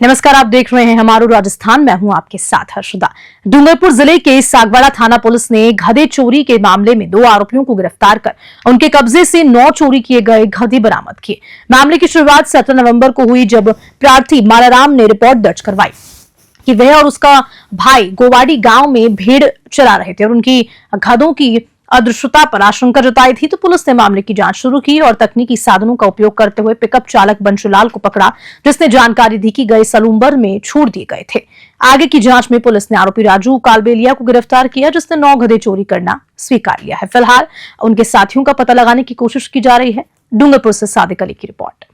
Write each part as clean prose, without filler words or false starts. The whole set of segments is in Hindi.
नमस्कार, आप देख रहे हैं हमारू राजस्थान। मैं हूं आपके साथ हर्षदा। डूंगरपुर जिले के सागवाड़ा थाना पुलिस ने गधे चोरी के मामले में 2 आरोपियों को गिरफ्तार कर उनके कब्जे से 9 चोरी किए गए गधे बरामद किए। मामले की शुरुआत 17 नवंबर को हुई, जब प्रार्थी मालाराम ने रिपोर्ट दर्ज करवाई कि वह और उसका भाई गोवाड़ी गांव में भेड़ चरा रहे थे और उनकी गधों की अदृश्यता पर आशंका जताई थी। तो पुलिस ने मामले की जांच शुरू की और तकनीकी साधनों का उपयोग करते हुए पिकअप चालक बंशुलाल को पकड़ा, जिसने जानकारी दी कि गए सलूम्बर में छोड़ दिए गए थे। आगे की जांच में पुलिस ने आरोपी राजू कालबेलिया को गिरफ्तार किया, जिसने 9 गधे चोरी करना स्वीकार लिया है। फिलहाल उनके साथियों का पता लगाने की कोशिश की जा रही है। डूंगरपुर से सादिक अली की रिपोर्ट।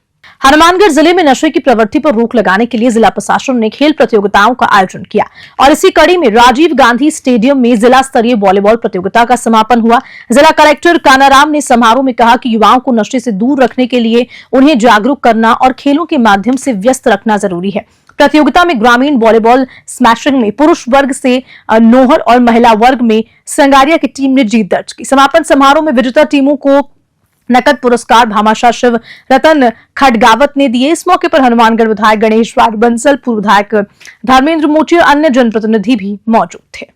हनुमानगढ़ जिले में नशे की प्रवृत्ति पर रोक लगाने के लिए जिला प्रशासन ने खेल प्रतियोगिताओं का आयोजन किया और इसी कड़ी में राजीव गांधी स्टेडियम में जिला स्तरीय वॉलीबॉल प्रतियोगिता का समापन हुआ। जिला कलेक्टर कानाराम ने समारोह में कहा कि युवाओं को नशे से दूर रखने के लिए उन्हें जागरूक करना और खेलों के माध्यम से व्यस्त रखना जरूरी है। प्रतियोगिता में ग्रामीण वॉलीबॉल स्मैशिंग में पुरुष वर्ग से नोहर और महिला वर्ग में संगारिया की टीम ने जीत दर्ज की। समापन समारोह में विजेता टीमों को नकद पुरस्कार भामाशाह शिव रतन खडगावत ने दिए। इस मौके पर हनुमानगढ़ विधायक गणेश बंसल, पूर्व विधायक धर्मेंद्र मोची और अन्य जनप्रतिनिधि भी मौजूद थे।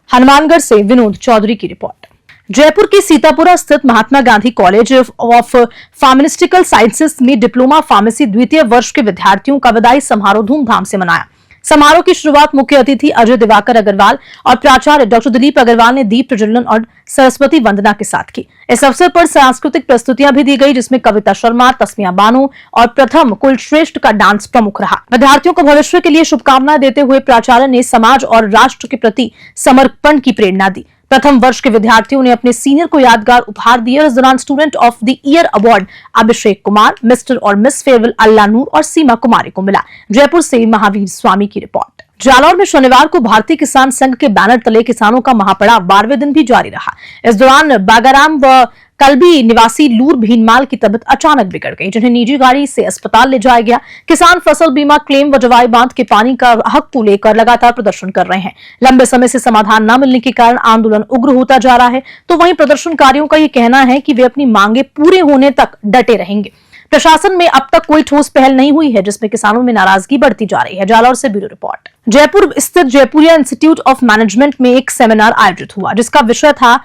हनुमानगढ़ से विनोद चौधरी की रिपोर्ट। जयपुर के सीतापुरा स्थित Mahatma Gandhi college of pharmaceutical sciences में डिप्लोमा फार्मेसी द्वितीय वर्ष के विद्यार्थियों का विदाई समारोह धूमधाम से मनाया। समारोह की शुरुआत मुख्य अतिथि अजय दिवाकर अग्रवाल और प्राचार्य डॉक्टर दिलीप अग्रवाल ने दीप प्रज्वलन और सरस्वती वंदना के साथ की। इस अवसर पर सांस्कृतिक प्रस्तुतियां भी दी गई, जिसमें कविता शर्मा, तस्मिया बानो और प्रथम कुलश्रेष्ठ का डांस प्रमुख रहा। विद्यार्थियों को भविष्य के लिए शुभकामनाएं देते हुए प्राचार्य ने समाज और राष्ट्र के प्रति समर्पण की प्रेरणा दी। प्रथम वर्ष के विद्यार्थियों ने अपने सीनियर को यादगार उपहार दिए और इस दौरान student of the year award Abhishek Kumar, mister और मिस फेयरवेल अल्लाह नूर और सीमा कुमारी को मिला। जयपुर से महावीर स्वामी की रिपोर्ट। जालौर में शनिवार को भारतीय किसान संघ के बैनर तले किसानों का महापड़ाव 12वें दिन भी जारी रहा। इस दौरान बागाराम व कलबी निवासी लूर भीनमाल की तबीयत अचानक बिगड़ गई, जिन्हें निजी गाड़ी से अस्पताल ले जाया गया। किसान फसल बीमा क्लेम व जवाई बांध के पानी का हक को लेकर लगातार प्रदर्शन कर रहे हैं। लंबे समय से समाधान न मिलने के कारण आंदोलन उग्र होता जा रहा है। तो वहीं प्रदर्शनकारियों का ये कहना है कि वे अपनी मांगे पूरे होने तक डटे रहेंगे। प्रशासन में अब तक कोई ठोस पहल नहीं हुई है, जिसमें किसानों में नाराजगी बढ़ती जा रही है। जालौर से ब्यूरो रिपोर्ट। जयपुर स्थित जयपुरिया इंस्टीट्यूट ऑफ मैनेजमेंट में एक सेमिनार आयोजित हुआ, जिसका विषय था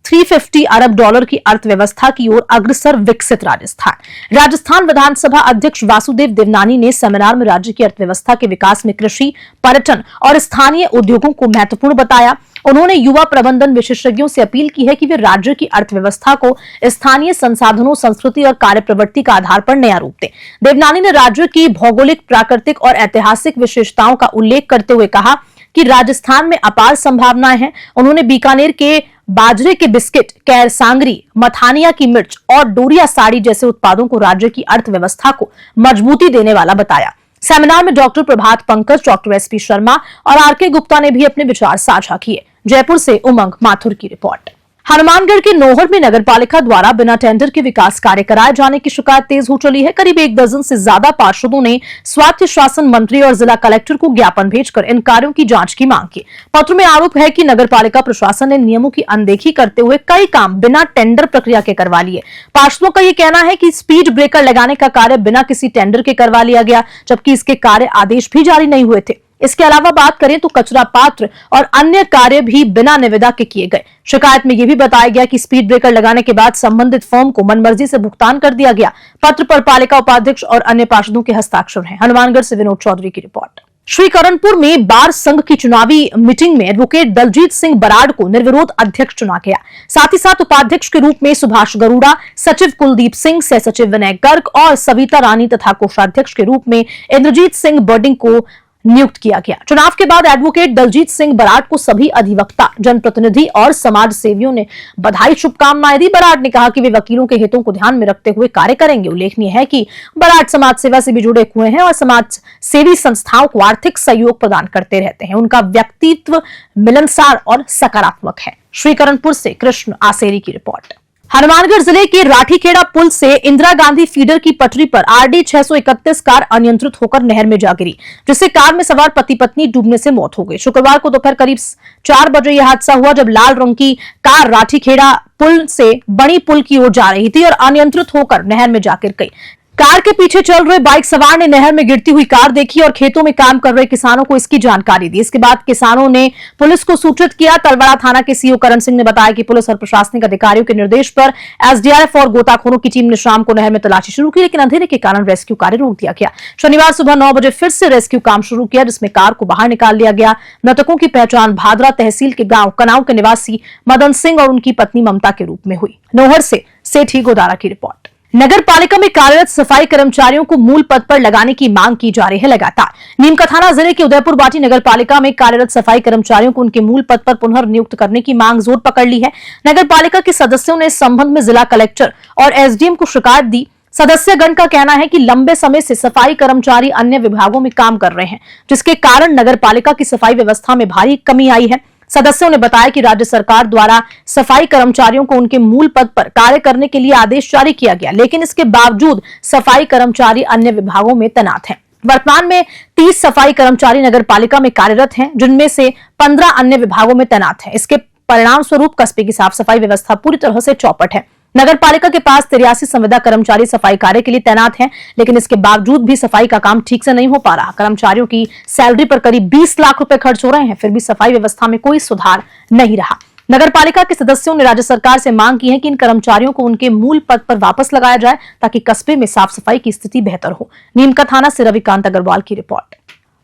350 अरब डॉलर की अर्थव्यवस्था की ओर अग्रसर विकसित राजस्थान। राजस्थान विधानसभा अध्यक्ष वासुदेव देवनानी ने सेमिनार में राज्य की अर्थव्यवस्था के विकास में कृषि, पर्यटन और स्थानीय उद्योगों को महत्वपूर्ण बताया। उन्होंने युवा प्रबंधन विशेषज्ञों से अपील की है कि वे राज्य की अर्थव्यवस्था को स्थानीय संसाधनों, संस्कृति और कार्य प्रवृत्ति का आधार पर नया रूप दें। देवनानी ने राज्य की भौगोलिक, प्राकृतिक और ऐतिहासिक विशेषताओं का उल्लेख करते हुए कहा कि राजस्थान में अपार संभावनाएं हैं। उन्होंने बीकानेर के बाजरे के बिस्किट, कैर सांगरी, मथानिया की मिर्च और डोरिया साड़ी जैसे उत्पादों को राज्य की अर्थव्यवस्था को मजबूती देने वाला बताया। सेमिनार में डॉक्टर प्रभात पंकज, डॉक्टर एसपी शर्मा और आरके गुप्ता ने भी अपने विचार साझा किए। जयपुर से उमंग माथुर की रिपोर्ट। हनुमानगढ़ के नोहर में नगरपालिका द्वारा बिना टेंडर के विकास कार्य कराए जाने की शिकायत तेज हो चली है। करीब 1 दर्जन से ज्यादा पार्षदों ने स्वायत्त शासन मंत्री और जिला कलेक्टर को ज्ञापन भेजकर इन कार्यों की जांच की मांग की। पत्र में आरोप है कि नगरपालिका प्रशासन ने नियमों की अनदेखी करते हुए कई काम बिना टेंडर प्रक्रिया के करवा लिए। पार्षदों का यह कहना है कि स्पीड ब्रेकर लगाने का कार्य बिना किसी टेंडर के करवा लिया गया, जबकि इसके कार्य आदेश भी जारी नहीं हुए थे। इसके अलावा बात करें तो कचरा पात्र और अन्य कार्य भी बिना निविदा के किए गए। शिकायत में यह भी बताया गया कि स्पीड ब्रेकर लगाने के बाद संबंधित फर्म को मनमर्जी से भुगतान कर दिया गया। पत्र पर पालिका उपाध्यक्ष और अन्य पार्षदों के हस्ताक्षर हैं। हनुमानगढ़ से विनोद चौधरी की रिपोर्ट। श्रीकरणपुर में बार संघ की चुनावी मीटिंग में एडवोकेट दलजीत सिंह बराड़ को निर्विरोध अध्यक्ष चुना गया। साथ ही साथ उपाध्यक्ष के रूप में सुभाष गरुड़ा, सचिव कुलदीप सिंह, सह सचिव विनय गर्ग और सविता रानी तथा कोषाध्यक्ष के रूप में इंद्रजीत सिंह बर्डिंग को नियुक्त किया गया। चुनाव के बाद एडवोकेट दलजीत सिंह बराड़ को सभी अधिवक्ता, जनप्रतिनिधि और समाज सेवियों ने बधाई, शुभकामनाएं दी। बराड़ ने कहा कि वे वकीलों के हितों को ध्यान में रखते हुए कार्य करेंगे। उल्लेखनीय है कि बराड़ समाज सेवा से भी जुड़े हुए हैं और समाज सेवी संस्थाओं को आर्थिक सहयोग प्रदान करते रहते हैं। उनका व्यक्तित्व मिलनसार और सकारात्मक है। श्रीकरणपुर से कृष्ण आसेरी की रिपोर्ट। हनुमानगढ़ जिले के राठीखेड़ा पुल से इंदिरा गांधी फीडर की पटरी पर आरडी 631 कार अनियंत्रित होकर नहर में जा गिरी, जिससे कार में सवार पति पत्नी डूबने से मौत हो गई। शुक्रवार को दोपहर करीब 4 बजे यह हादसा हुआ, जब लाल रंग की कार राठीखेड़ा पुल से बड़ी पुल की ओर जा रही थी और अनियंत्रित होकर नहर में जा गिर गई। कार के पीछे चल रहे बाइक सवार ने नहर में गिरती हुई कार देखी और खेतों में काम कर रहे किसानों को इसकी जानकारी दी। इसके बाद किसानों ने पुलिस को सूचित किया। तलवाड़ा थाना के सीओ करण सिंह ने बताया कि पुलिस और प्रशासनिक अधिकारियों के निर्देश पर एसडीआरएफ और गोताखोरों की टीम ने शाम को नहर में तलाशी शुरू की, लेकिन अंधेरे के कारण रेस्क्यू कार्य रोक दिया गया। शनिवार सुबह 9 बजे फिर से रेस्क्यू काम शुरू किया, जिसमें कार को बाहर निकाल लिया गया। मृतकों की पहचान भादरा तहसील के गांव कनाव के निवासी मदन सिंह और उनकी पत्नी ममता के रूप में हुई। नौहर से सेठी गोदारा की रिपोर्ट। नगर पालिका में कार्यरत सफाई कर्मचारियों को मूल पद पर लगाने की मांग की जा रही है लगातार। नीमकाथाना जिले के उदयपुर बाटी नगर पालिका में कार्यरत सफाई कर्मचारियों को उनके मूल पद पर पुनर्नियुक्त करने की मांग जोर पकड़ ली है। नगर पालिका के सदस्यों ने इस संबंध में जिला कलेक्टर और एसडीएम को शिकायत दी। सदस्यगण का कहना है कि लंबे समय से सफाई कर्मचारी अन्य विभागों में काम कर रहे हैं, जिसके कारण नगर पालिका की सफाई व्यवस्था में भारी कमी आई है। सदस्यों ने बताया कि राज्य सरकार द्वारा सफाई कर्मचारियों को उनके मूल पद पर कार्य करने के लिए आदेश जारी किया गया, लेकिन इसके बावजूद सफाई कर्मचारी अन्य विभागों में तैनात हैं। वर्तमान में 30 सफाई कर्मचारी नगर पालिका में कार्यरत हैं, जिनमें से 15 अन्य विभागों में तैनात हैं। इसके परिणाम स्वरूप कस्बे की साफ सफाई व्यवस्था पूरी तरह से चौपट है। नगर पालिका के पास 83 संविदा कर्मचारी सफाई कार्य के लिए तैनात हैं, लेकिन इसके बावजूद भी सफाई का काम ठीक से नहीं हो पा रहा। कर्मचारियों की सैलरी पर करीब 20 लाख रुपए खर्च हो रहे हैं, फिर भी सफाई व्यवस्था में कोई सुधार नहीं रहा। नगर पालिका के सदस्यों ने राज्य सरकार से मांग की है कि इन कर्मचारियों को उनके मूल पद पर वापस लगाया जाए, ताकि कस्बे में साफ सफाई की स्थिति बेहतर हो। नीमकाथाना से रविकांत अग्रवाल की रिपोर्ट।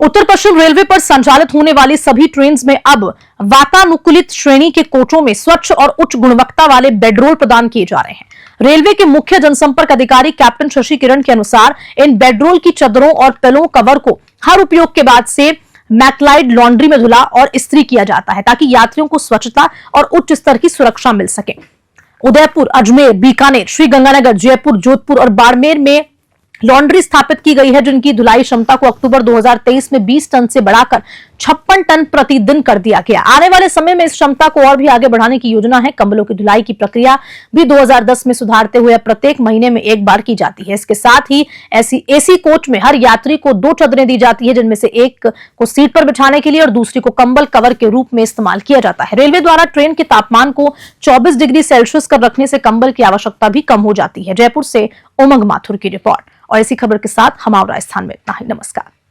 उत्तर पश्चिम रेलवे पर संचालित होने वाली सभी ट्रेन में अब वातानुकूलित श्रेणी के कोचों में स्वच्छ और उच्च गुणवत्ता वाले बेडरोल प्रदान किए जा रहे हैं। रेलवे के मुख्य जनसंपर्क अधिकारी कैप्टन शशि किरण के अनुसार इन बेडरोल की चादरों और पिलो कवर को हर उपयोग के बाद से मैकलाइड लॉन्ड्री में धुला और इस्त्री किया जाता है, ताकि यात्रियों को स्वच्छता और उच्च स्तर की सुरक्षा मिल सके। उदयपुर, अजमेर, बीकानेर, श्रीगंगानगर, जयपुर, जोधपुर और बाड़मेर में लॉन्ड्री स्थापित की गई है, जिनकी धुलाई क्षमता को अक्टूबर 2023 में 20 टन से बढ़ाकर 56 टन प्रतिदिन कर दिया गया। आने वाले समय में इस क्षमता को और भी आगे बढ़ाने की योजना है। कंबलों की धुलाई की प्रक्रिया भी 2010 में सुधारते हुए प्रत्येक महीने में एक बार की जाती है। इसके साथ ही एसी कोच में हर यात्री को 2 चादरें दी जाती है, जिनमें से एक को सीट पर बिछाने के लिए और दूसरी को कंबल कवर के रूप में इस्तेमाल किया जाता है। रेलवे द्वारा ट्रेन के तापमान को 24 डिग्री सेल्सियस कर रखने से कंबल की आवश्यकता भी कम हो जाती है। जयपुर से उमंग माथुर की रिपोर्ट। और इसी खबर के साथ हमारा राजस्थान में इतना ही। नमस्कार।